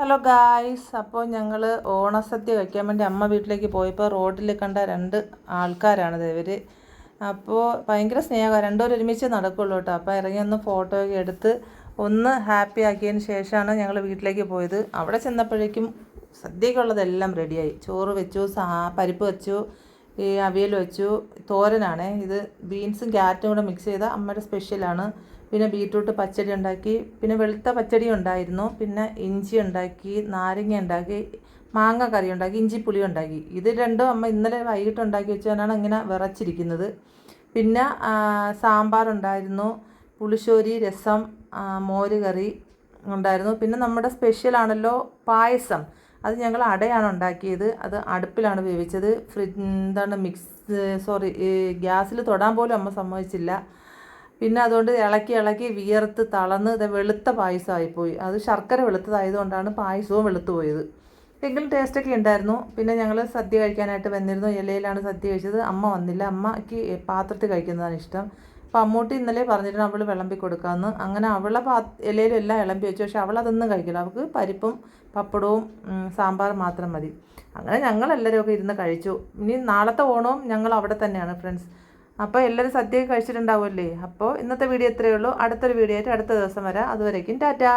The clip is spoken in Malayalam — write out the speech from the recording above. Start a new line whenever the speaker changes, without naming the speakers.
ഹലോ ഗായ്സ്, അപ്പോൾ ഞങ്ങൾ ഓണസദ്യ കഴിക്കാൻ വേണ്ടി അമ്മ വീട്ടിലേക്ക് പോയപ്പോൾ റോഡിൽ കണ്ട രണ്ട് ആൾക്കാരാണിത് ഇവർ. അപ്പോൾ ഭയങ്കര സ്നേഹമാണ്, രണ്ടുപേരും ഒരുമിച്ച് നടക്കുള്ളൂ കേട്ടോ. അപ്പോൾ ഇറങ്ങി ഒന്ന് ഫോട്ടോ ഒക്കെ എടുത്ത് ഒന്ന് ഹാപ്പി ആക്കിയതിന് ശേഷമാണ് ഞങ്ങൾ വീട്ടിലേക്ക് പോയത്. അവിടെ ചെന്നപ്പോഴേക്കും സദ്യക്കുള്ളതെല്ലാം റെഡിയായി. ചോറ് വെച്ചു, പരിപ്പ് വെച്ചു, ഈ അവിയൽ വെച്ചു, തോരനാണ് ഇത്, ബീൻസും ക്യാരറ്റും കൂടെ മിക്സ് ചെയ്ത അമ്മയുടെ സ്പെഷ്യലാണ്. പിന്നെ ബീറ്റ്റൂട്ട് പച്ചടി ഉണ്ടാക്കി, പിന്നെ വെളുത്ത പച്ചടി ഉണ്ടായിരുന്നു, പിന്നെ ഇഞ്ചി ഉണ്ടാക്കി, നാരങ്ങ ഉണ്ടാക്കി, മാങ്ങ കറി ഉണ്ടാക്കി, ഇഞ്ചിപ്പുളി ഉണ്ടാക്കി. ഇത് രണ്ടും അമ്മ ഇന്നലെ വൈകിട്ട് ഉണ്ടാക്കി വെച്ചാണ് ഇങ്ങനെ വിറച്ചിരിക്കുന്നത്. പിന്നെ സാമ്പാർ ഉണ്ടായിരുന്നു, പുളിശ്ശേരി, രസം, മോര് കറി ഉണ്ടായിരുന്നു. പിന്നെ നമ്മുടെ സ്പെഷ്യലാണല്ലോ പായസം, അത് ഞങ്ങൾ അടയാണ് ഉണ്ടാക്കിയത്. അത് അടുപ്പിലാണ് വേവിച്ചത്. ഗ്യാസിൽ തൊടാൻ പോലും അമ്മ സമ്മതിച്ചില്ല. പിന്നെ അതുകൊണ്ട് ഇളക്കി വിയർത്ത് തളർന്ന് ഇത് വെളുത്ത പായസമായിപ്പോയി. അത് ശർക്കര വെളുത്തതായതുകൊണ്ടാണ് പായസവും വെളുത്തു പോയത്. എങ്കിലും ടേസ്റ്റൊക്കെ ഉണ്ടായിരുന്നു. പിന്നെ ഞങ്ങൾ സദ്യ കഴിക്കാനായിട്ട് വന്നിരുന്നു. ഇലയിലാണ് സദ്യ കഴിച്ചത്. അമ്മ വന്നില്ല, അമ്മയ്ക്ക് പാത്രത്തിൽ കഴിക്കുന്നതാണ് ഇഷ്ടം. അപ്പോൾ അമ്മൂട്ടി ഇന്നലെ പറഞ്ഞിരുന്നു അവൾ വിളമ്പി കൊടുക്കാമെന്ന്. അങ്ങനെ അവളെ ഇലയിലും എല്ലാം വിളമ്പി വെച്ചു. പക്ഷെ അവളതൊന്നും കഴിക്കില്ല, അവൾക്ക് പരിപ്പും പപ്പടവും സാമ്പാർ മാത്രം മതി. അങ്ങനെ ഞങ്ങളെല്ലാവരും ഒക്കെ ഇരുന്ന് കഴിച്ചു. ഇനി നാളത്തെ ഓണവും ഞങ്ങൾ അവിടെ തന്നെയാണ് ഫ്രണ്ട്സ്. അപ്പോൾ എല്ലാവരും സദ്യയൊക്കെ കഴിച്ചിട്ടുണ്ടാവുമല്ലേ. അപ്പോൾ ഇന്നത്തെ വീഡിയോ ഇത്രയേ ഉള്ളൂ. അടുത്തൊരു വീഡിയോ ആയിട്ട് അടുത്ത ദിവസം വരാം. അതുവരേക്കും ടാറ്റാ.